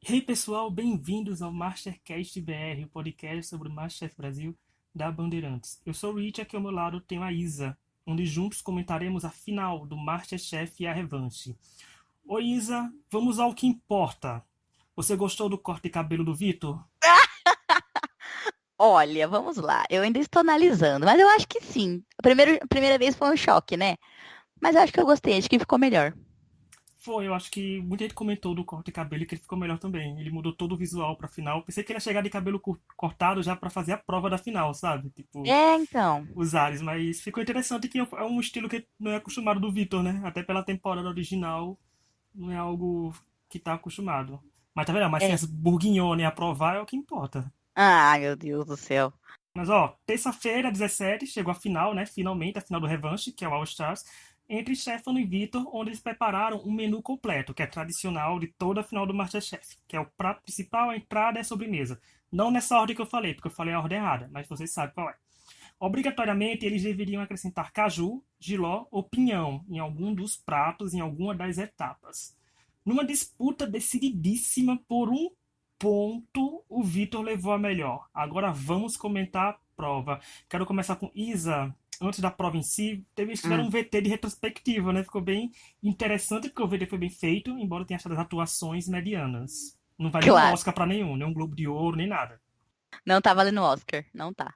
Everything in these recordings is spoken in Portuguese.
Hey pessoal, bem-vindos ao Mastercast BR, o podcast sobre o Masterchef Brasil da Bandeirantes. Eu sou o Rich, aqui ao meu lado tenho a Isa, onde juntos comentaremos a final do Masterchef e a revanche. Oi Isa, vamos ao que importa. Você gostou do corte de cabelo do Vitor? Olha, vamos lá. Eu ainda estou analisando, mas eu acho que sim. A primeira vez foi um choque, né? Mas eu acho que eu gostei, acho que ficou melhor. Foi, eu acho que muita gente comentou do corte de cabelo e que ele ficou melhor também. Ele mudou todo o visual pra final. Pensei que ele ia chegar de cabelo cortado já pra fazer a prova da final, sabe? Tipo, É, então. os ares, mas ficou interessante que é um estilo que não é acostumado do Vitor, né? Até pela temporada original, não é algo que tá acostumado. Mas tá vendo? Mas sem É. as bourguignon e aprovar é o que importa. Ai, meu Deus do céu. Mas ó, terça-feira, 17, chegou a final, né? Finalmente, a final do Revanche, que é o All Stars, entre Stefano e Vitor, onde eles prepararam um menu completo, que é tradicional de toda a final do MasterChef, que é o prato principal, a entrada e a sobremesa. Não nessa ordem que eu falei, porque eu falei a ordem errada, mas vocês sabem qual é. Obrigatoriamente, eles deveriam acrescentar caju, jiló ou pinhão em algum dos pratos, em alguma das etapas. Numa disputa decididíssima por um ponto, o Vitor levou a melhor. Agora vamos comentar a prova. Quero começar com Isa. Antes da prova em si, eles tiveram um Hum, VT de retrospectiva, né? Ficou bem interessante porque o VT foi bem feito, embora tenha achado as atuações medianas. Não vai nem um claro. Oscar pra nenhum, nem um Globo de Ouro, nem nada. Não tá valendo Oscar. Não tá.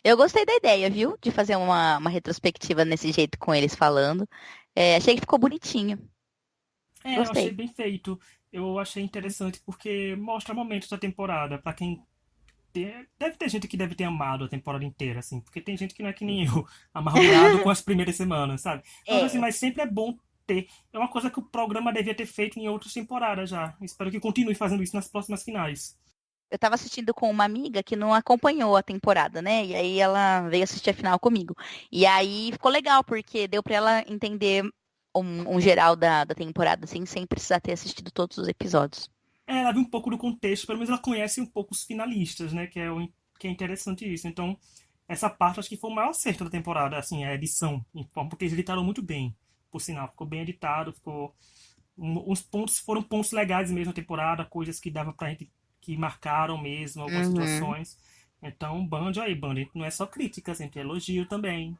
Eu gostei da ideia, viu? De fazer uma retrospectiva nesse jeito com eles falando. É, achei que ficou bonitinho. É, eu achei Gostei. bem feito. Eu achei interessante porque mostra momentos da temporada. Pra quem deve ter gente que deve ter amado a temporada inteira, assim, porque tem gente que não é que nem eu, amargurado com as primeiras semanas, sabe? Então, assim, É. mas sempre é bom ter. É uma coisa que o programa devia ter feito em outras temporadas já. Espero que continue fazendo isso nas próximas finais. Eu tava assistindo com uma amiga que não acompanhou a temporada, né? E aí ela veio assistir a final comigo. E aí ficou legal, porque deu pra ela entender um geral da temporada, assim, sem precisar ter assistido todos os episódios. É, ela viu um pouco do contexto, pelo menos ela conhece um pouco os finalistas, né? Que é interessante isso. Então, essa parte acho que foi o maior acerto da temporada, assim, a edição, porque eles editaram muito bem, por sinal. Ficou bem editado, ficou. Uns pontos foram pontos legais mesmo na temporada, coisas que dava pra gente que marcaram mesmo, algumas Uhum. situações. Então, Band aí, Band, não é só críticas, a gente é elogio também.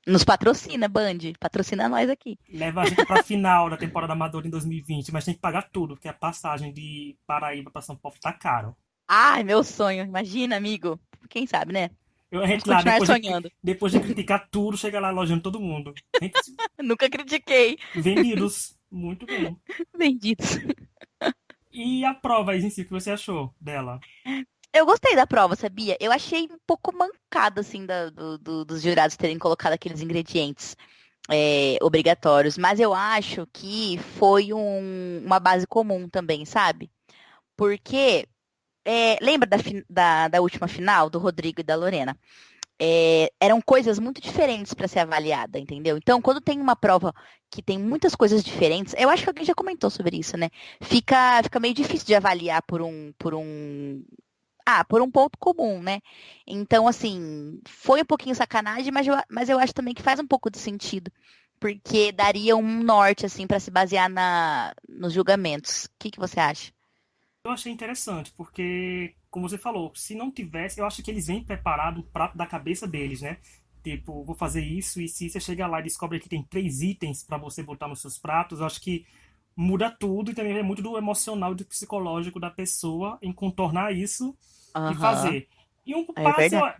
Nos patrocina, Band. Patrocina nós aqui. Leva a gente pra final da temporada amadora em 2020, mas tem que pagar tudo, porque a passagem de Paraíba pra São Paulo tá caro. Ai, meu sonho. Imagina, amigo. Quem sabe, né? A Vamos gente lá, continuar sonhando. depois de criticar tudo, chega lá elogiando todo mundo. Gente, Nunca critiquei. vendidos, muito bem. Benditos. E a prova aí em si, o que você achou dela? Eu gostei da prova, sabia? Eu achei um pouco mancada, assim, dos jurados terem colocado aqueles ingredientes obrigatórios, mas eu acho que foi uma base comum também, sabe? Porque lembra da última final, do Rodrigo e da Lorena? Eram coisas muito diferentes para ser avaliada, entendeu? Então, quando tem uma prova que tem muitas coisas diferentes, eu acho que alguém já comentou sobre isso, né? Fica meio difícil de avaliar por um ponto comum, né? Então, assim, foi um pouquinho sacanagem, mas eu acho também que faz um pouco de sentido, porque daria um norte, assim, para se basear nos julgamentos. O que você acha? Eu achei interessante, porque, como você falou, se não tivesse, eu acho que eles vêm preparado um prato da cabeça deles, né? Tipo, vou fazer isso, e se você chega lá e descobre que tem três itens para você botar nos seus pratos, eu acho que muda tudo e também é muito do emocional e do psicológico da pessoa em contornar isso e Aham, fazer. E um é passe, verdade.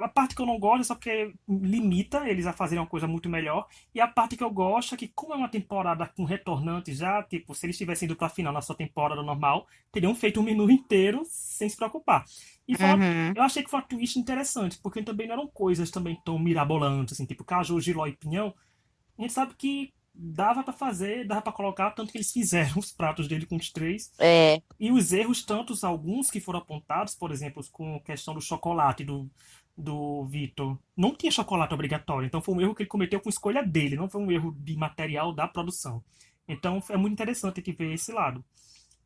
a parte que eu não gosto é só porque limita eles a fazerem uma coisa muito melhor. E a parte que eu gosto é que, como é uma temporada com retornantes já, tipo, se eles tivessem ido pra final na sua temporada normal, teriam feito um menu inteiro sem se preocupar. E Uhum. eu achei que foi uma twist interessante, porque também não eram coisas também tão mirabolantes, assim, tipo caju, jiló e pinhão. A gente sabe que dava pra fazer, dava pra colocar, tanto que eles fizeram os pratos dele com os três. É, E os erros, tantos alguns que foram apontados, por exemplo, com a questão do chocolate do Vitor, não tinha chocolate obrigatório, então foi um erro que ele cometeu com escolha dele, não foi um erro de material da produção. Então é muito interessante que ver esse lado.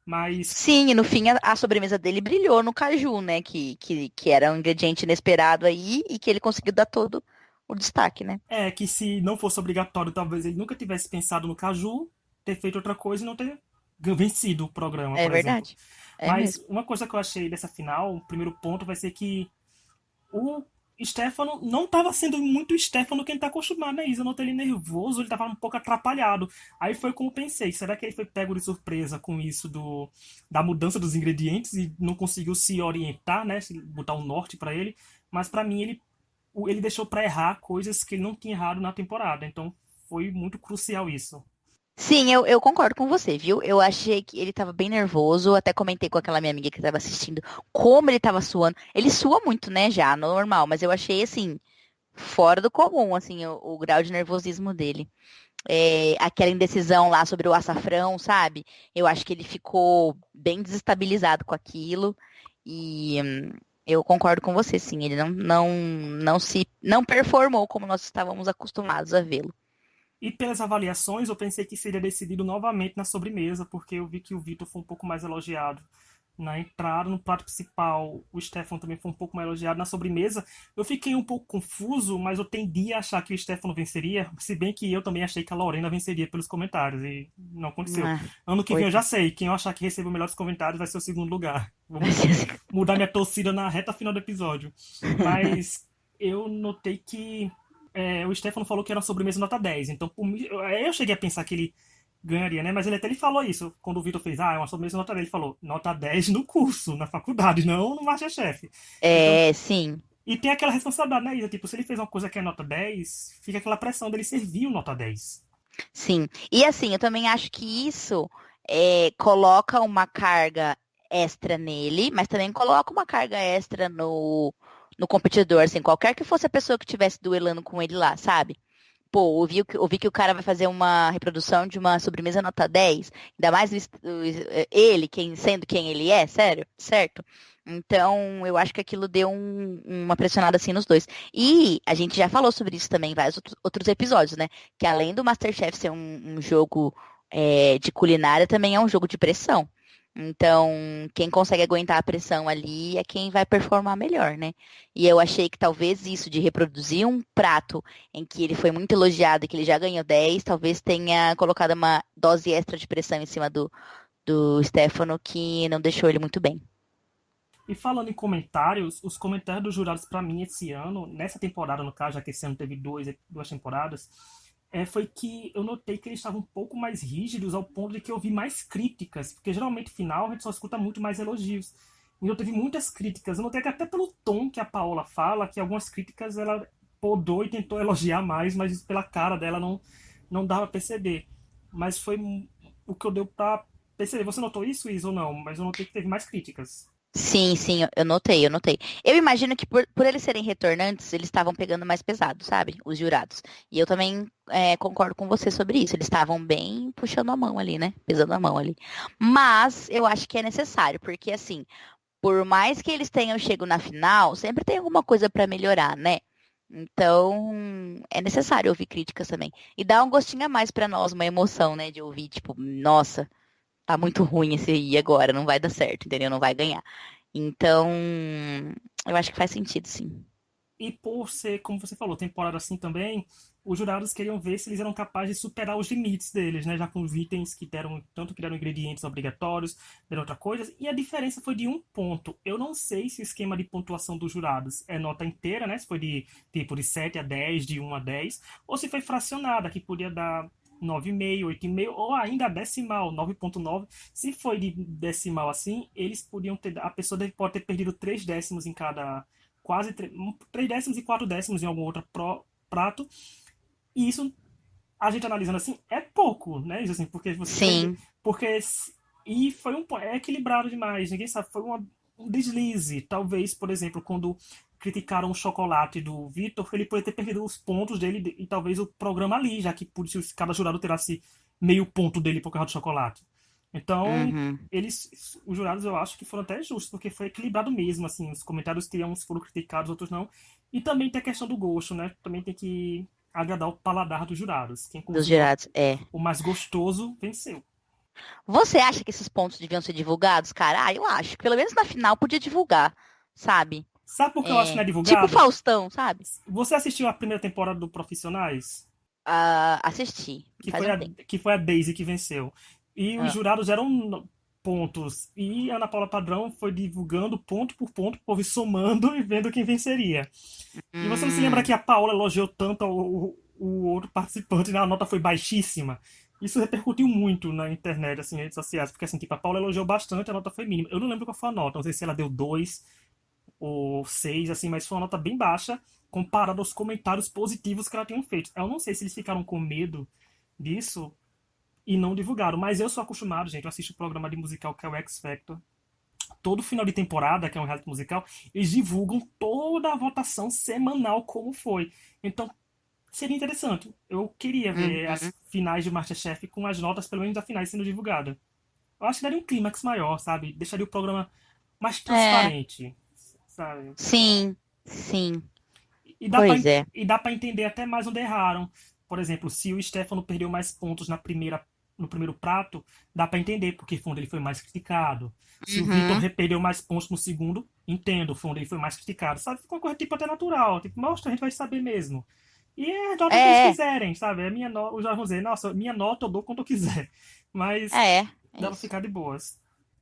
Mas sim, e no fim a sobremesa dele brilhou no caju, né? Que era um ingrediente inesperado aí e que ele conseguiu dar todo o destaque, né? é que se não fosse obrigatório, talvez ele nunca tivesse pensado no caju, ter feito outra coisa e não ter vencido o programa, É por exemplo. verdade. É Mas mesmo. uma coisa que eu achei dessa final, o primeiro ponto vai ser que o Stefano não estava sendo muito Stefano que ele tá acostumado, né, Isa? Eu notei ele nervoso, ele tava um pouco atrapalhado. Aí foi como pensei, será que ele foi pego de surpresa com isso da mudança dos ingredientes e não conseguiu se orientar, né, botar um norte pra ele? Mas pra mim ele deixou pra errar coisas que ele não tinha errado na temporada, então foi muito crucial isso. Sim, eu concordo com você, viu? Eu achei que ele tava bem nervoso. Até comentei com aquela minha amiga que tava assistindo como ele tava suando. Ele sua muito, né, já, normal, mas eu achei assim, fora do comum, assim, o grau de nervosismo dele. Aquela indecisão lá sobre o açafrão, sabe? Eu acho que ele ficou bem desestabilizado com aquilo. E eu concordo com você, sim. Ele não performou como nós estávamos acostumados a vê-lo. E pelas avaliações, eu pensei que seria decidido novamente na sobremesa, porque eu vi que o Vitor foi um pouco mais elogiado na entrada, no prato principal. O Stefano também foi um pouco mais elogiado na sobremesa. Eu fiquei um pouco confuso, mas eu tendi a achar que o Stefano venceria, se bem que eu também achei que a Lorena venceria pelos comentários, e não aconteceu. Ah, Ano que vem eu já coitado. sei, quem eu achar que recebeu melhores comentários vai ser o segundo lugar. Vou Vai ser assim. mudar minha torcida na reta final do episódio. Mas eu notei que o Stefano falou que era uma sobremesa nota 10. Então, por mim, eu cheguei a pensar que ele ganharia, né? Mas ele até ele falou isso. Quando o Vitor fez, é uma sobremesa nota 10. Ele falou, nota 10 no curso, na faculdade, não no MasterChef. Então, Sim, e tem aquela responsabilidade, né, Isa? Tipo, se ele fez uma coisa que é nota 10, fica aquela pressão dele servir o nota 10. sim. E assim, eu também acho que isso coloca uma carga extra nele, mas também coloca uma carga extra no competidor, assim, qualquer que fosse a pessoa que estivesse duelando com ele lá, sabe? Pô, ouvi que o cara vai fazer uma reprodução de uma sobremesa nota 10, ainda mais ele, sendo quem ele é, sério, certo? Então, eu acho que aquilo deu uma pressionada assim nos dois. E a gente já falou sobre isso também em vários outros episódios, né? Que além do MasterChef ser um jogo de culinária, também é um jogo de pressão. Então, quem consegue aguentar a pressão ali é quem vai performar melhor, né? E eu achei que talvez isso de reproduzir um prato em que ele foi muito elogiado e que ele já ganhou 10, talvez tenha colocado uma dose extra de pressão em cima do Stefano que não deixou ele muito bem. E falando em comentários, os comentários dos jurados pra mim esse ano, nessa temporada, no caso, já que esse ano teve duas temporadas, foi que eu notei que eles estavam um pouco mais rígidos ao ponto de que eu vi mais críticas, porque geralmente final a gente só escuta muito mais elogios. E eu teve muitas críticas. Eu notei que até pelo tom que a Paola fala, que algumas críticas ela podou e tentou elogiar mais, mas isso pela cara dela não dava pra perceber. Mas foi o que eu deu pra perceber. Você notou isso, Isa, ou não? Mas eu notei que teve mais críticas. Sim, sim, eu notei, eu notei. Eu imagino que por eles serem retornantes, eles estavam pegando mais pesado, sabe? Os jurados. E eu também concordo com você sobre isso. Eles estavam bem puxando a mão ali, né? Pesando a mão ali. Mas eu acho que é necessário, porque assim, por mais que eles tenham chego na final, sempre tem alguma coisa para melhorar, né? Então, é necessário ouvir críticas também. E dá um gostinho a mais para nós, uma emoção, né? De ouvir, tipo, nossa, tá muito ruim esse aí agora, não vai dar certo, entendeu? Não vai ganhar. Então, eu acho que faz sentido, sim. E por ser, como você falou, temporada assim também, os jurados queriam ver se eles eram capazes de superar os limites deles, né? Já com os itens que deram, tanto que deram ingredientes obrigatórios, deram outra coisa, e a diferença foi de um ponto. Eu não sei se o esquema de pontuação dos jurados é nota inteira, né? Se foi de tipo de 7 a 10, de 1 a 10, ou se foi fracionada, que podia dar 9,5, 8,5, ou ainda decimal, 9,9. Se foi de decimal assim, eles podiam ter. A pessoa pode ter perdido 3 décimos em cada. Quase 3 décimos e 4 décimos em algum outro prato. E isso, a gente analisando assim, é pouco, né? Isso assim, porque você perder. Sim. Porque. E foi é equilibrado demais, ninguém sabe. Foi um deslize. Talvez, por exemplo, quando criticaram o chocolate do Vitor, ele poderia ter perdido os pontos dele e talvez o programa ali, já que por se cada jurado tirasse meio ponto dele por causa do chocolate. Então, Uhum. os jurados eu acho que foram até justos, porque foi equilibrado mesmo, assim, os comentários que uns foram criticados, outros não. E também tem a questão do gosto, né? Também tem que agradar o paladar dos jurados. Quem Dos cozinhou jurados, é. o mais gostoso venceu. Você acha que esses pontos deviam ser divulgados, cara? Ah, eu acho. Pelo menos na final podia divulgar, sabe? Sabe por que eu acho que não é Tipo divulgado? Faustão, sabe? Você assistiu a primeira temporada do Profissionais? Ah, assisti, Que faz foi um a, tempo. que foi a Daisy que venceu. E os Ah. jurados eram pontos. E a Ana Paula Padrão foi divulgando ponto por ponto, o povo ir somando e vendo quem venceria. E você não se lembra Hum, que a Paula elogiou tanto o outro participante, né? A nota foi baixíssima. Isso repercutiu muito na internet, assim, nas redes sociais, porque assim, tipo, a Paula elogiou bastante, a nota foi mínima. Eu não lembro qual foi a nota, não sei se ela deu 2 ou 6, assim, mas foi uma nota bem baixa comparado aos comentários positivos que ela tinha feito. Eu não sei se eles ficaram com medo disso e não divulgaram, mas eu sou acostumado, gente, eu assisto o programa de musical que é o X Factor. Todo final de temporada, que é um reality musical, eles divulgam toda a votação semanal como foi. Então, seria interessante. Eu queria ver uhum. as finais de MasterChef com as notas, pelo menos das finais, sendo divulgadas. Eu acho que daria um clímax maior, sabe? Deixaria o programa mais É, transparente, sabe? sim, sim. E dá pra, Pois é. e dá pra entender até mais onde erraram. Por exemplo, se o Stefano perdeu mais pontos no primeiro prato, dá pra entender porque foi onde ele foi mais criticado. Se o Vitor Uhum. perdeu mais pontos no segundo, entendo, foi onde ele foi mais criticado. Sabe? Fica uma coisa tipo até natural. Tipo, mostra, a gente vai saber mesmo. E é a nota que eles É, quiserem, sabe? A minha nota, eu já vou dizer, nossa, minha nota eu dou quanto eu quiser. Mas é dá pra isso. ficar de boas.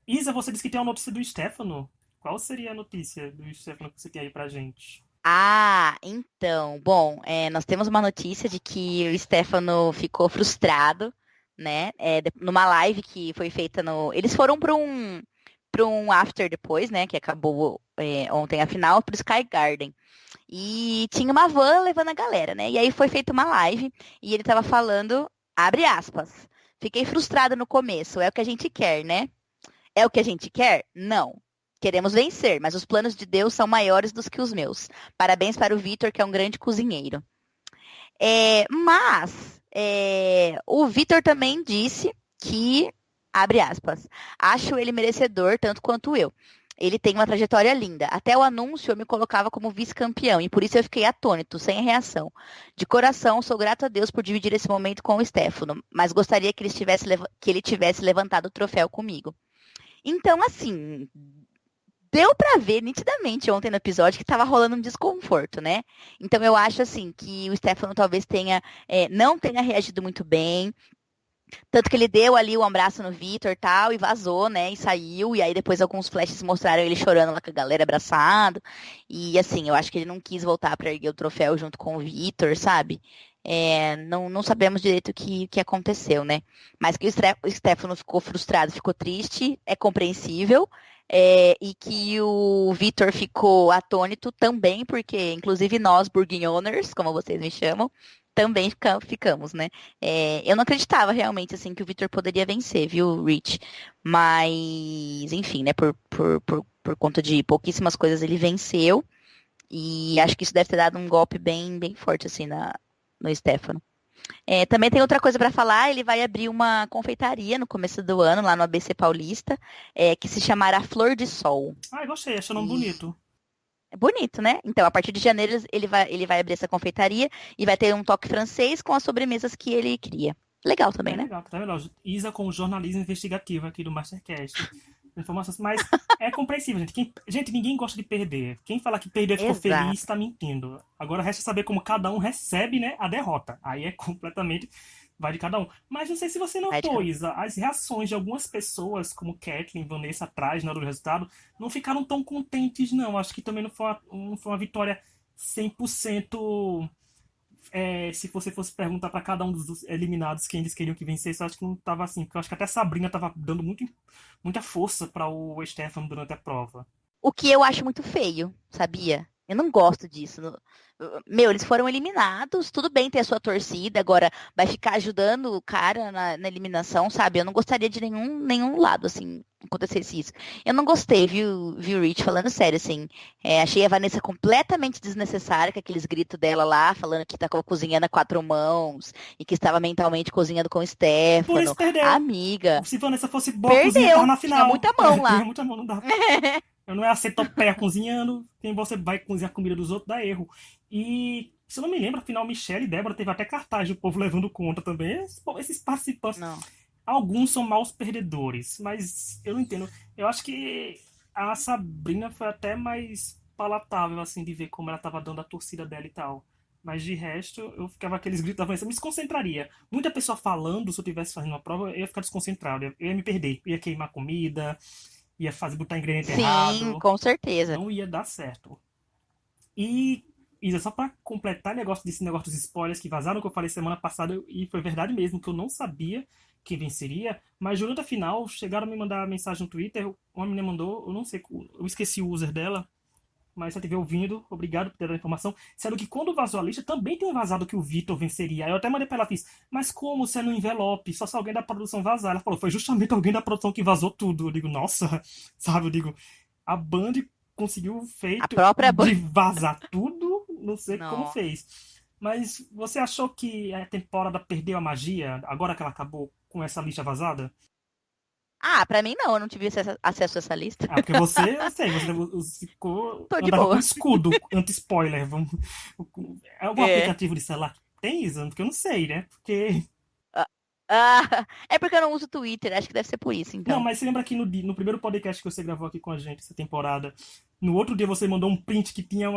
Isa, você disse que tem uma notícia do Stefano. Qual seria a notícia do Stefano que você tem aí pra gente? Ah, então, bom, nós temos uma notícia de que o Stefano ficou frustrado, né? Numa live que foi feita no. Eles foram para um after depois, né? Que acabou ontem a final, para o Sky Garden. E tinha uma van levando a galera, né? E aí foi feita uma live e ele tava falando, abre aspas. Fiquei frustrado no começo, é o que a gente quer, né? É o que a gente quer? Não. Queremos vencer, mas os planos de Deus são maiores do que os meus. Parabéns para o Vitor, que é um grande cozinheiro. Mas o Vitor também disse que, abre aspas, acho ele merecedor tanto quanto eu. Ele tem uma trajetória linda. Até o anúncio eu me colocava como vice-campeão e por isso eu fiquei atônito, sem reação. De coração, sou grato a Deus por dividir esse momento com o Stefano, mas gostaria que ele tivesse levantado o troféu comigo. Então, assim, deu pra ver nitidamente ontem no episódio que tava rolando um desconforto, né? Então eu acho assim que o Stefano talvez não tenha reagido muito bem, tanto que ele deu ali um abraço no Vitor tal e vazou, né? E saiu e aí depois alguns flashes mostraram ele chorando lá com a galera abraçado e assim eu acho que ele não quis voltar pra erguer o troféu junto com o Vitor, sabe? Não sabemos direito o que aconteceu, né? Mas que o Stefano ficou frustrado, ficou triste, é compreensível. E que o Vitor ficou atônito também, porque inclusive nós, Burguignoners, como vocês me chamam, também ficamos, né? Eu não acreditava realmente assim que o Vitor poderia vencer, viu, Rich? Mas, enfim, né? Por conta de pouquíssimas coisas ele venceu. E acho que isso deve ter dado um golpe bem, bem forte, assim, no Stefano. Também tem outra coisa para falar, ele vai abrir uma confeitaria no começo do ano, lá no ABC Paulista, que se chamará Flor de Sol. Ah, eu gostei, achei o nome E bonito. é bonito, né? Então, a partir de janeiro, ele vai abrir essa confeitaria e vai ter um toque francês com as sobremesas que ele cria. Legal também, né? Tá melhor. Isa com o jornalismo investigativo aqui do Mastercast. Informações, mas é compreensível, gente. Gente, ninguém gosta de perder. Quem falar que perdeu e ficou feliz Exato. tá mentindo. Agora resta saber como cada um recebe, né, a derrota. Aí é completamente vai de cada um. Mas não sei se você Vai de notou, cada Isa, as reações de algumas pessoas, como Kathleen, Vanessa atrás na hora do resultado, não ficaram tão contentes, não. Acho que também não foi uma vitória 100%. Se você fosse perguntar para cada um dos eliminados quem eles queriam que vencesse, eu acho que não tava assim. Porque eu acho que até a Sabrina tava dando muita força para o Stefano durante a prova. O que eu acho muito feio, sabia? Eu não gosto disso. Meu, eles foram eliminados, tudo bem ter a sua torcida, agora vai ficar ajudando o cara na eliminação, sabe? Eu não gostaria de nenhum lado, assim, acontecesse isso. Eu não gostei, viu, Rich? Falando sério, assim. Achei a Vanessa completamente desnecessária, com aqueles gritos dela lá, falando que estava cozinhando a quatro mãos e que estava mentalmente cozinhando com o Por isso Stefano. perdeu. Amiga, Se Vanessa fosse boa cozinha, tava perdeu. na Tinha final. muita mão Tinha lá. muita mão, não dá. Eu não é a centopeia cozinhando. Quem você vai cozinhar a comida dos outros dá erro. E, se eu não me lembro, afinal, Michelle e Débora teve até cartaz do povo levando conta também. Esses participantes, Não. alguns são maus perdedores, mas eu não entendo. Eu acho que a Sabrina foi até mais palatável, assim, de ver como ela tava dando a torcida dela e tal. Mas de resto, eu ficava aqueles gritos da Vanessa, eu me desconcentraria. Muita pessoa falando, se eu estivesse fazendo uma prova, eu ia ficar desconcentrado, eu ia me perder. Eu ia queimar comida, ia fazer, botar ingrediente Sim, errado, com certeza. não ia dar certo. E, Isa, só pra completar desse negócio dos spoilers que vazaram, que eu falei semana passada, e foi verdade mesmo, que eu não sabia quem venceria, mas durante a final, chegaram a me mandar mensagem no Twitter, uma menina mandou, eu não sei, eu esqueci o user dela, mas se ela estiver ouvindo, obrigado por ter dado a informação. Sendo que quando vazou a lista, também tem vazado que o Vitor venceria. Aí eu até mandei pra ela, fiz, mas como se é no envelope? Só se alguém da produção vazar. Ela falou, foi justamente alguém da produção que vazou tudo. Eu digo, nossa, sabe? Eu digo, a Band conseguiu o A feito própria. de vazar tudo, não sei como Não. fez. Mas você achou que a temporada perdeu a magia agora que ela acabou com essa lista vazada? Ah, pra mim não, eu não tive acesso a essa lista. Ah, porque você, eu sei, você ficou, Tô de andava com boa. escudo anti-spoiler. É algum É. aplicativo de celular que tem isso? Porque eu não sei, né? Porque. Ah, é porque eu não uso Twitter, acho que deve ser por isso, Não, então. mas você lembra que no primeiro podcast que você gravou aqui com a gente, essa temporada, no outro dia você mandou um print que tinha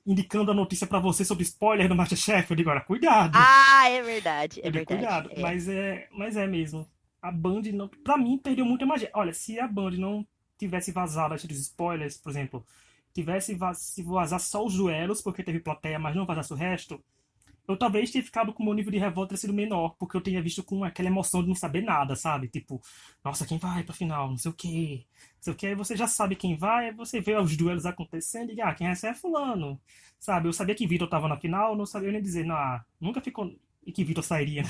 indicando a notícia pra você sobre spoiler do MasterChef? Eu digo, olha, cuidado. Ah, é verdade, Eu é digo, verdade. cuidado. É. Mas é mesmo. A Band, não, pra mim, perdeu muita magia. Olha, se a Band não tivesse vazado a dos spoilers, por exemplo, se vazar só os duelos, porque teve plateia, mas não vazasse o resto, eu talvez tenha ficado com o meu nível de revolta ter sido menor, porque eu tinha visto com aquela emoção de não saber nada, sabe? Tipo, nossa, quem vai pra final? Não sei o quê. Não sei o quê. Aí você já sabe quem vai, aí você vê os duelos acontecendo e, quem é fulano. Sabe? Eu sabia que Vitor tava na final, não sabia nem dizer, não, nunca ficou. E que Vitor sairia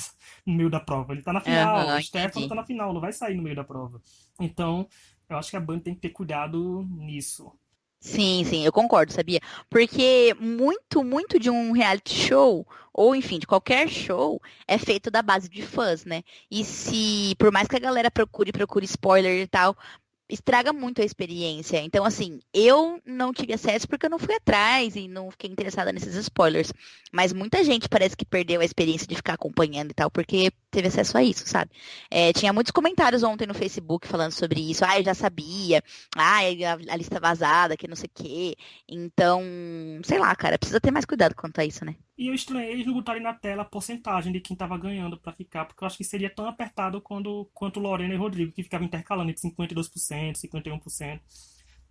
no meio da prova. Ele tá na final, o Aham, Stefano entendi. tá na final, não vai sair no meio da prova. Então, eu acho que a Band tem que ter cuidado nisso. Sim, sim, eu concordo, sabia? Porque muito, muito de um reality show, ou enfim, de qualquer show, é feito da base de fãs, né? E se, por mais que a galera procure spoiler e tal, estraga muito a experiência. Então, assim, eu não tive acesso porque eu não fui atrás e não fiquei interessada nesses spoilers. Mas muita gente parece que perdeu a experiência de ficar acompanhando e tal, porque teve acesso a isso, sabe? É, tinha muitos comentários ontem no Facebook falando sobre isso. Ah, eu já sabia. Ah, a lista vazada, que não sei o quê. Então, sei lá, cara, precisa ter mais cuidado quanto a isso, né? E eu estranhei eles não botarem na tela a porcentagem de quem tava ganhando pra ficar, porque eu acho que seria tão apertado quanto Lorena e Rodrigo, que ficavam intercalando entre 52%, 51%.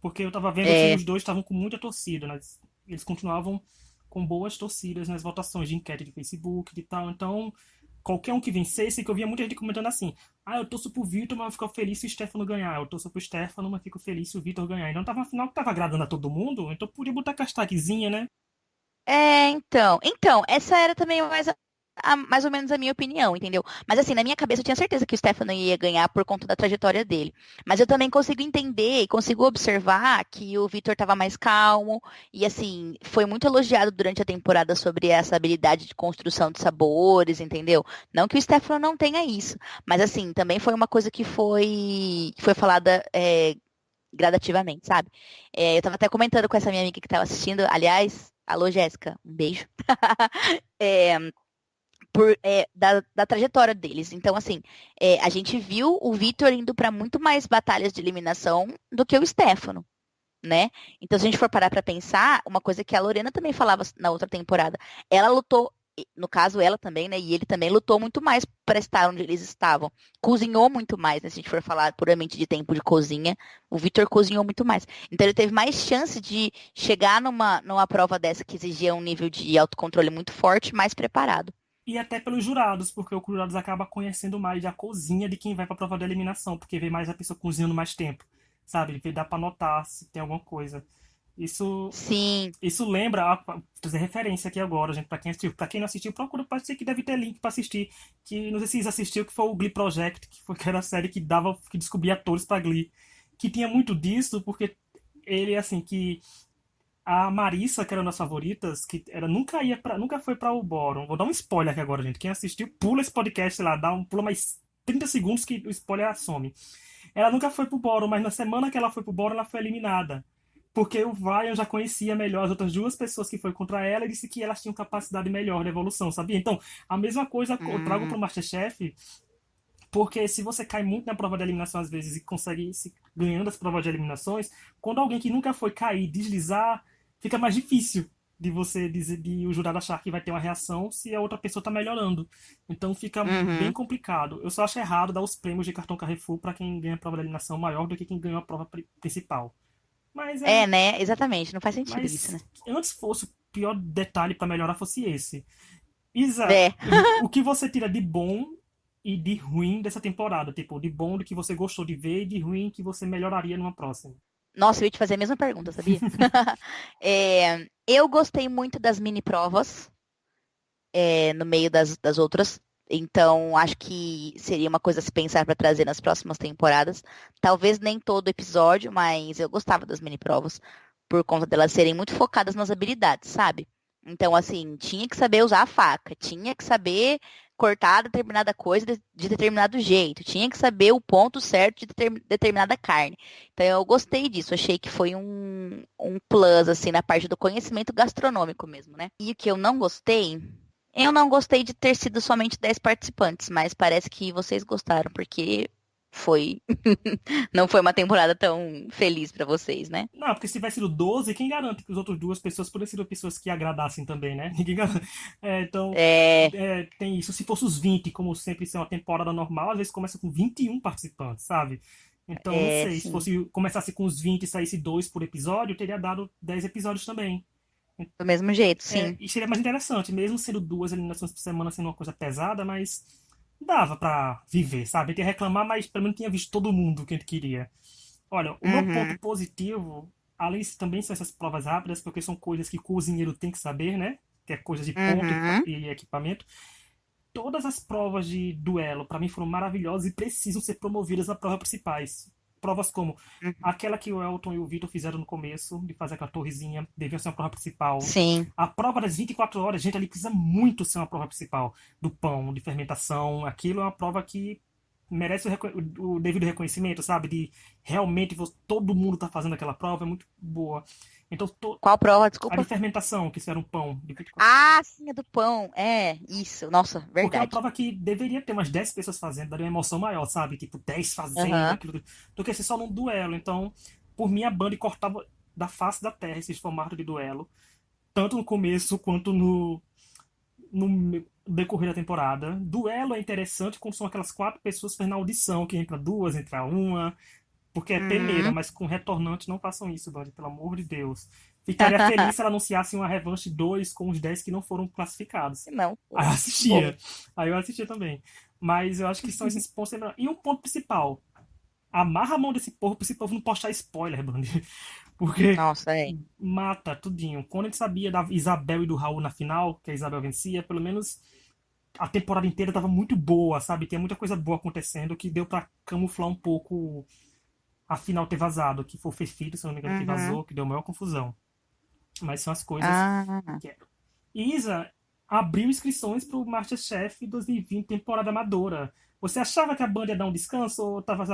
Porque eu tava vendo que É, os dois estavam com muita torcida, né? Eles continuavam com boas torcidas nas votações de enquete de Facebook e tal. Então, qualquer um que vencesse, que eu via muita gente comentando assim: eu torço pro Vitor, mas eu fico feliz se o Stefano ganhar. Eu torço pro Stefano, mas fico feliz se o Vitor ganhar. Então tava afinal que tava agradando a todo mundo, então podia botar hashtagzinha, né? então, essa era também mais ou menos a minha opinião, entendeu? Mas assim, na minha cabeça eu tinha certeza que o Stefano ia ganhar por conta da trajetória dele. Mas eu também consigo entender e consigo observar que o Vitor estava mais calmo e assim, foi muito elogiado durante a temporada sobre essa habilidade de construção de sabores, entendeu? Não que o Stefano não tenha isso, mas assim, também foi uma coisa que foi falada gradativamente, sabe? Eu tava até comentando com essa minha amiga que tava assistindo, aliás, alô, Jéssica, um beijo. É, da trajetória deles. Então, assim, a gente viu o Vitor indo para muito mais batalhas de eliminação do que o Stefano. Né? Então, se a gente for parar para pensar, uma coisa que a Lorena também falava na outra temporada, ela lutou, no caso ela também, né? E ele também lutou muito mais para estar onde eles estavam. Cozinhou muito mais, né? Se a gente for falar puramente de tempo de cozinha, o Vitor cozinhou muito mais. Então, ele teve mais chance de chegar numa prova dessa que exigia um nível de autocontrole muito forte, mais preparado. E até pelos jurados, porque o jurados acaba conhecendo mais da cozinha de quem vai pra prova de eliminação, porque vê mais a pessoa cozinhando mais tempo, sabe? Vê, dá pra notar se tem alguma coisa. Isso, Sim, isso lembra, vou fazer referência aqui agora, gente, pra quem assistiu. Pra quem não assistiu, procura, pode ser que deve ter link pra assistir, que não sei se vocês assistiu, que foi o Glee Project, que era a série que descobria atores pra Glee, que tinha muito disso, porque ele, assim, que a Marissa, que era uma das favoritas, que era, nunca foi pra o Bórum. Vou dar um spoiler aqui agora, gente. Quem assistiu, pula esse podcast lá, pula mais 30 segundos que o spoiler some. Ela nunca foi pro Bórum, mas na semana que ela foi pro Bórum, ela foi eliminada. Porque o Ryan já conhecia melhor as outras duas pessoas que foi contra ela e disse que elas tinham capacidade melhor de evolução, sabia? Então, a mesma coisa eu trago pro hum, Masterchef, porque se você cai muito na prova de eliminação às vezes e consegue se ganhando as provas de eliminações, quando alguém que nunca foi cair, deslizar, fica mais difícil de você dizer, de o jurado achar que vai ter uma reação se a outra pessoa tá melhorando. Então fica bem Uhum. complicado. Eu só acho errado dar os prêmios de cartão Carrefour para quem ganha a prova da eliminação maior do que quem ganhou a prova principal. Mas É, né? Exatamente, não faz sentido isso, mas né? antes fosse o pior detalhe para melhorar fosse esse. Isa, É. o que você tira de bom e de ruim dessa temporada? Tipo, de bom do que você gostou de ver e de ruim que você melhoraria numa próxima. Nossa, eu ia te fazer a mesma pergunta, sabia? Eu gostei muito das mini provas, no meio das outras. Então, acho que seria uma coisa a se pensar para trazer nas próximas temporadas. Talvez nem todo episódio, mas eu gostava das mini provas por conta delas serem muito focadas nas habilidades, sabe? Então, assim, tinha que saber usar a faca, tinha que saber cortar determinada coisa de determinado jeito, tinha que saber o ponto certo de determinada carne. Então, eu gostei disso, achei que foi um plus, assim, na parte do conhecimento gastronômico mesmo, né? E o que eu não gostei de ter sido somente 10 participantes, mas parece que vocês gostaram, porque foi. Não foi uma temporada tão feliz pra vocês, né? Não, porque se tivesse sido 12, quem garante que as outras duas pessoas poderiam ser pessoas que agradassem também, né? Ninguém garante. Então, É, tem isso. Se fosse os 20, como sempre isso é uma temporada normal, às vezes começa com 21 participantes, sabe? Então, não sei. Se sim, fosse começasse com os 20 e saísse dois por episódio, teria dado 10 episódios também. do mesmo jeito, sim. E seria mais interessante, mesmo sendo duas eliminações por semana, sendo uma coisa pesada, mas dava pra viver, sabe? A gente ia reclamar, mas pelo menos tinha visto todo mundo que a gente queria. Olha, o meu ponto Uhum, positivo, além de também são essas provas rápidas, porque são coisas que o cozinheiro tem que saber, né? Que é coisa de ponto uhum, e equipamento. Todas as provas de duelo, para mim, foram maravilhosas e precisam ser promovidas a provas principais. Provas como uhum. aquela que o Elton e o Vitor fizeram no começo, de fazer aquela torrezinha, deviam ser uma prova principal. Sim. A prova das 24 horas, gente, ali precisa muito ser uma prova principal. Do pão, de fermentação. Aquilo é uma prova que merece o devido reconhecimento, sabe? De realmente todo mundo tá fazendo aquela prova, é muito boa. Então, Qual prova? a de Desculpa. fermentação, que isso era um pão de 24. Ah, sim, a do pão. É, isso. Nossa, Porque é uma verdade. prova que deveria ter umas 10 pessoas fazendo, daria uma emoção maior, sabe? Tipo, 10 fazendo Aham. aquilo, do que ser só num duelo. Então, por mim, a Band cortava da face da terra esses formatos de duelo, tanto no começo quanto no decorrer da temporada. Duelo é interessante quando são aquelas 4 pessoas fazendo audição, que entra duas, entra uma, porque é peneira, Uhum. mas com retornante não façam isso, Band, pelo amor de Deus. Ficaria feliz se ela anunciasse uma revanche 2 com os 10 que não foram classificados. Não, Aí eu pô. Bom. assistia. Aí eu assistia também. Mas eu acho que são esses pontos. E um ponto principal. Amarra a mão desse povo pra esse povo não postar spoiler, Band. Porque Nossa, é. mata tudinho. Quando a gente sabia da Isabel e do Raul na final, que a Isabel vencia, pelo menos a temporada inteira tava muito boa, sabe? Tinha muita coisa boa acontecendo que deu pra camuflar um pouco a final ter vazado, que foi o Fefito, se não me engano, que Uhum. vazou, que deu maior confusão. Mas são as coisas Ah. que. Isa abriu inscrições pro MasterChef 2020, temporada amadora. Você achava que a banda ia dar um descanso ou tava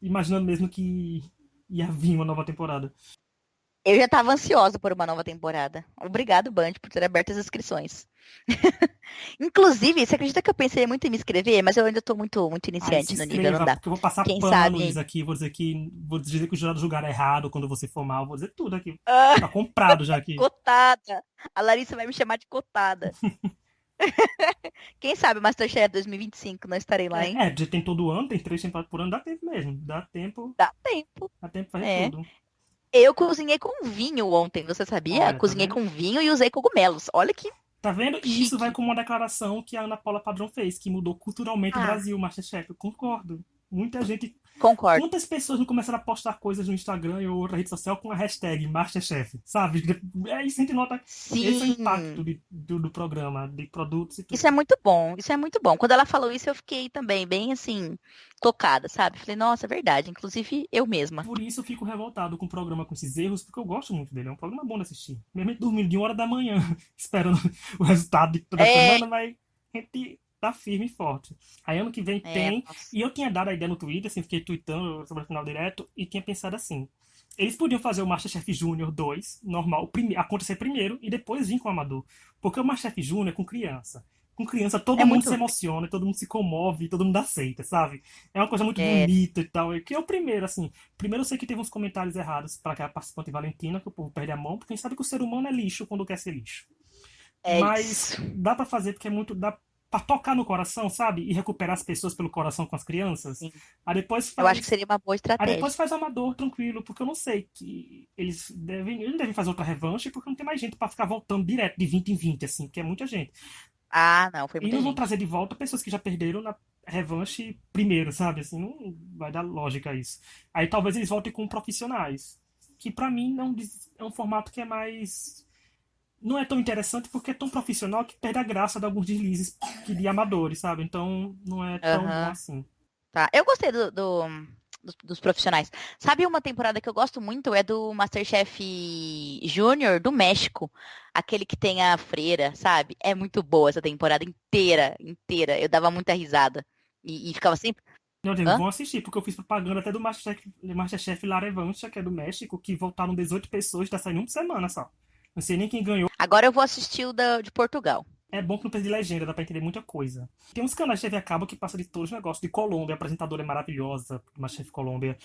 imaginando mesmo que ia vir uma nova temporada? Eu já estava ansiosa por uma nova temporada. Obrigado, Band, por ter aberto as inscrições. Inclusive, você acredita que eu pensei muito em me inscrever, mas eu ainda estou muito Aí se iniciante no nível, não inscreva, dá. porque eu vou passar Quem pano, sabe? Isa, aqui. Vou dizer que o jurado julgaram errado quando você for mal. Vou dizer tudo aqui. Ah, Tá comprado já aqui. cotada. A Larissa vai me chamar de cotada. Quem sabe MasterChef 2025 não estarei lá, hein? Já tem todo ano, tem 3 temporadas por ano, dá tempo mesmo. Dá tempo. Dá tempo de fazer É. tudo. Eu cozinhei com vinho ontem, você sabia? Olha, tá Cozinhei vendo? com vinho e usei cogumelos. Olha que Tá vendo? E isso vai chique. como uma declaração que a Ana Paula Padrão fez, que mudou culturalmente o Ah, Brasil, o MasterChef. Eu concordo. Muita gente. concordo. Quantas pessoas não começaram a postar coisas no Instagram ou outra rede social com a hashtag MasterChef, sabe? É isso, a gente nota. Esse é o impacto Sim. do programa, de produtos e Isso tudo. é muito bom, isso é muito bom. Quando ela falou isso, eu fiquei também bem assim, tocada, sabe? Falei, nossa, é verdade. Inclusive, eu mesma. Por isso eu fico revoltado com o programa com esses erros, porque eu gosto muito dele. É um programa bom de assistir. Mesmo dormindo de 1 hora da manhã, esperando o resultado de toda É, semana, mas a gente tá firme e forte. Aí ano que vem tem. nossa. E eu tinha dado a ideia no Twitter, assim, fiquei tweetando sobre a final direto, e tinha pensado assim. Eles podiam fazer o MasterChef Júnior 2 normal, acontecer primeiro, e depois vir com o Amador. Porque o MasterChef Júnior é com criança. Com criança, todo É mundo muito. se emociona, todo mundo se comove, todo mundo aceita, sabe? É uma coisa muito É, bonita e tal. E que é o primeiro, assim. Primeiro eu sei que teve uns comentários errados para aquela participante Valentina, que o povo perde a mão, porque a gente sabe que o ser humano é lixo quando quer ser lixo. é Mas isso. dá pra fazer porque é muito. Dá pra tocar no coração, sabe? E recuperar as pessoas pelo coração com as crianças. Sim. Aí depois Eu acho que faz. seria uma boa Aí depois estratégia. faz amador, tranquilo, porque eu não sei que eles não devem fazer outra revanche, porque não tem mais gente pra ficar voltando direto de 20 em 20, assim, porque é muita gente. Ah, não, foi E muita não vão gente. trazer de volta pessoas que já perderam na revanche primeiro, sabe? Assim, não vai dar lógica isso. Aí talvez eles voltem com profissionais. Que pra mim não é um formato que é mais. Não é tão interessante porque é tão profissional que perde a graça de alguns deslizes que de amadores, sabe? Então não é tão bom Aham. assim. Tá. Eu gostei dos profissionais. Sabe uma temporada que eu gosto muito? É do MasterChef Júnior do México. Aquele que tem a freira, sabe? É muito boa essa temporada inteira, inteira. Eu dava muita risada. E ficava sempre. Não, digo, Hã? vão assistir, porque eu fiz propaganda até do Masterchef La Revancha, que é do México, que voltaram 18 pessoas, tá saindo uma semana só. Não sei nem quem ganhou. Agora eu vou assistir o de Portugal. É bom que não perde legenda, dá pra entender muita coisa. Tem uns canais de TV a cabo que passam de todos os negócios. De Colômbia, a apresentadora é maravilhosa, Masterchef Colômbia.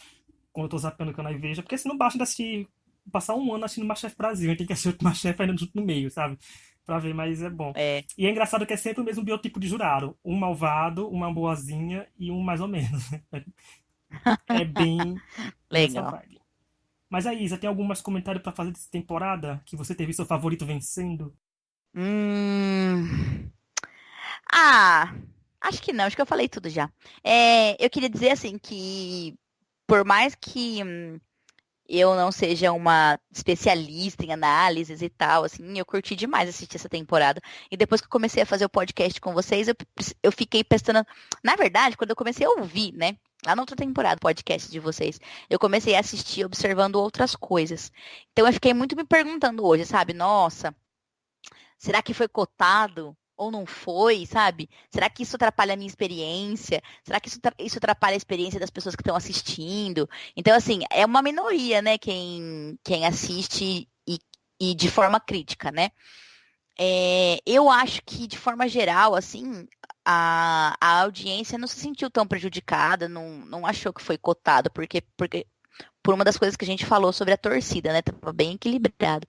Quando eu tô zapeando o canal e vejo, porque assim não basta de assistir, passar um ano assistindo Masterchef Brasil, a gente tem que assistir o Masterchef ainda junto no meio, sabe? Pra ver, mas é bom. É, E é engraçado que é sempre o mesmo biotipo de jurado. Um malvado, uma boazinha e um mais ou menos. É bem nessa legal. vibe. Mas aí, Isa, tem algum mais comentário pra fazer dessa temporada? Que você teve seu favorito vencendo? Hum. Ah, acho que não, acho que eu falei tudo já. Eu queria dizer assim que por mais que eu não seja uma especialista em análises e tal, assim, eu curti demais assistir essa temporada. E depois que eu comecei a fazer o podcast com vocês, eu fiquei prestando. Na verdade, quando eu comecei a ouvir, né? Lá na outra temporada, o podcast de vocês, eu comecei a assistir observando outras coisas. Então eu fiquei muito me perguntando hoje, sabe? Nossa, será que foi cotado? Ou não foi, sabe? Será que isso atrapalha a minha experiência? Será que isso atrapalha a experiência das pessoas que estão assistindo? Então, assim, é uma minoria, né, quem assiste e de forma crítica, né? Eu acho que, de forma geral, assim, a audiência não se sentiu tão prejudicada, não achou que foi cotado, porque por uma das coisas que a gente falou sobre a torcida, né? Tava bem equilibrado.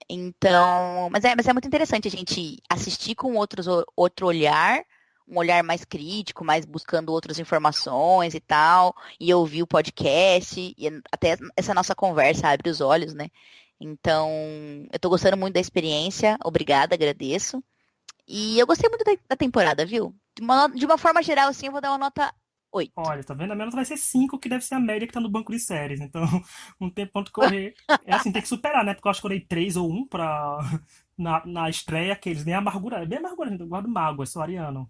Então, mas é muito interessante a gente assistir com outro olhar, um olhar mais crítico, mais buscando outras informações e tal, e ouvir o podcast, e até essa nossa conversa abre os olhos, né? Então, eu tô gostando muito da experiência, obrigada, agradeço. E eu gostei muito da temporada, viu? De uma forma geral, assim, eu vou dar uma nota 8. Olha, tá vendo? A minha nota vai ser 5, que deve ser a média que tá no banco de séries. Então, não tem ponto correr. É assim, tem que superar, né? Porque eu acho que eu dei 3 ou um pra... na estreia, que eles nem amarguraram. É bem amargurado, eu guardo mágoa, sou ariano.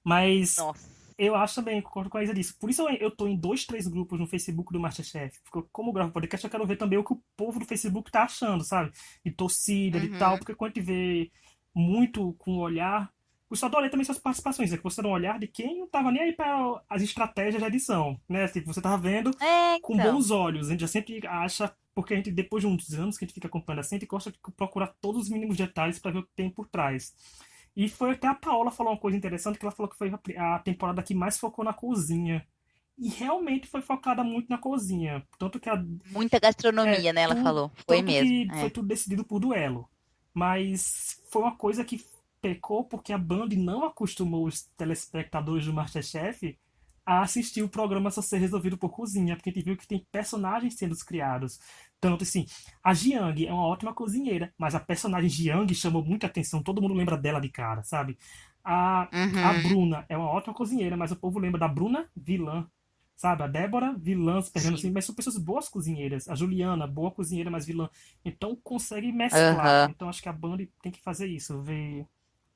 Mas Nossa. eu acho também, concordo com a Isa disso. Por isso eu tô em dois, três grupos no Facebook do Masterchef. Porque como eu gravo podcast, eu quero ver também o que o povo do Facebook tá achando, sabe? De torcida, de tal. Uhum. Porque quando a gente vê muito com o olhar. Eu só adorei também suas participações, né? Que você dá um olhar de quem não tava nem aí para as estratégias da edição, né? Tipo, você tava vendo com Então. bons olhos. A gente já sempre acha, porque a gente, depois de uns anos que a gente fica acompanhando assim, a gente gosta de procurar todos os mínimos detalhes para ver o que tem por trás. E foi até a Paola falou uma coisa interessante, que ela falou que foi a temporada que mais focou na cozinha. E realmente foi focada muito na cozinha. Tanto que Muita gastronomia, né? Ela tudo, falou. Foi tanto mesmo. que foi tudo decidido por duelo. Mas foi uma coisa que pecou porque a Band não acostumou os telespectadores do MasterChef a assistir o programa só ser resolvido por cozinha, porque a gente viu que tem personagens sendo criados. Tanto assim, a Jiang é uma ótima cozinheira, mas a personagem Jiang chamou muita atenção, todo mundo lembra dela de cara, sabe? A Uhum. Bruna é uma ótima cozinheira, mas o povo lembra da Bruna vilã, sabe? A Débora, vilã, se perdendo assim, Sim. mas são pessoas boas cozinheiras. A Juliana, boa cozinheira, mas vilã. Então consegue mesclar. Aham. Então acho que a Band tem que fazer isso, ver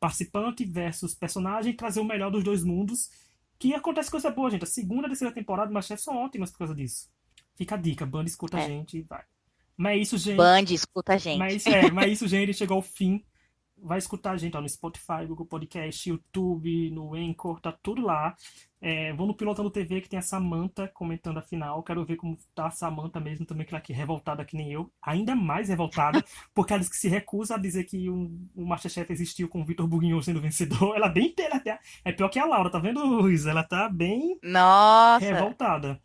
participante versus personagem, trazer o melhor dos dois mundos. Que acontece coisa boa, gente. A segunda e terceira temporada do Masterchef são ótimas por causa disso. Fica a dica, Band escuta a É. gente e vai. Mas é isso, gente. Band, escuta a gente. Mas é isso, gente. Chegou ao fim vai escutar a gente ó, no Spotify, Google Podcast, YouTube, no Anchor, tá tudo lá. Vou no Pilotando TV que tem a Samantha comentando a final. Quero ver como tá a Samantha mesmo também, que ela aqui revoltada que nem eu. Ainda mais revoltada, porque ela diz que se recusa a dizer que o MasterChef existiu com o Vitor Buguignon sendo vencedor. Ela bem é pior que a Laura, tá vendo, Luiz? Ela tá bem Nossa! revoltada.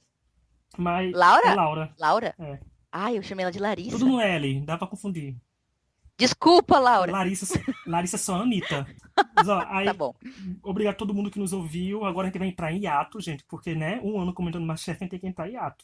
Mas é Laura? Laura. Laura? É. Ai, eu chamei ela de Tudo Larissa. no L, dá pra confundir. Desculpa, Laura. Larissa só Anitta. Mas, ó, Tá aí, bom. obrigado a todo mundo que nos ouviu. Agora a gente vai entrar em hiato, gente, porque, né, um ano comentando Masterchef, a gente tem que entrar em hiato.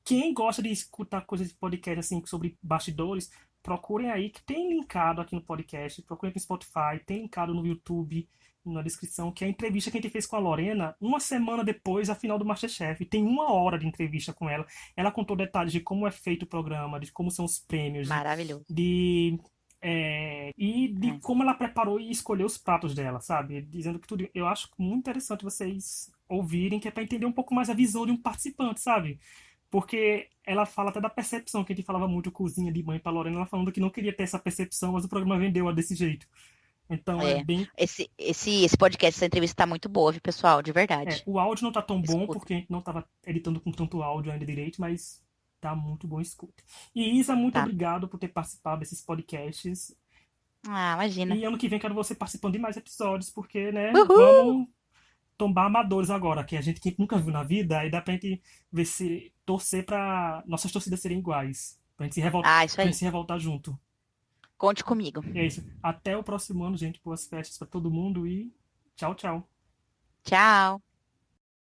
Quem gosta de escutar coisas de podcast, assim, sobre bastidores, procurem aí, que tem linkado aqui no podcast, procurem aqui no Spotify, tem linkado no YouTube, na descrição, que é a entrevista que a gente fez com a Lorena, uma semana depois da final do Masterchef. Tem 1 hora de entrevista com ela. Ela contou detalhes de como é feito o programa, de como são os prêmios, Maravilhoso. de e de É. como ela preparou e escolheu os pratos dela, sabe? Dizendo que tudo. Eu acho muito interessante vocês ouvirem, que é para entender um pouco mais a visão de um participante, sabe? Porque ela fala até da percepção, que a gente falava muito cozinha de mãe pra Lorena, ela falando que não queria ter essa percepção, mas o programa vendeu-a desse jeito. Então é É. bem. Esse podcast, essa entrevista tá muito boa, viu, pessoal? De verdade. O áudio não tá tão bom, Escuta. porque a gente não tava editando com tanto áudio ainda direito, mas tá muito bom, escuta. E Isa, muito Tá. obrigado por ter participado desses podcasts. Ah, imagina. E ano que vem quero você participando de mais episódios, porque, né, Uhul! vamos tombar amadores agora, que a gente que nunca viu na vida, aí dá pra gente ver se torcer pra nossas torcidas serem iguais. Ah, isso Pra gente aí. se revoltar junto. Conte comigo. E é isso. Até o próximo ano, gente. Boas festas pra todo mundo e tchau, tchau. Tchau.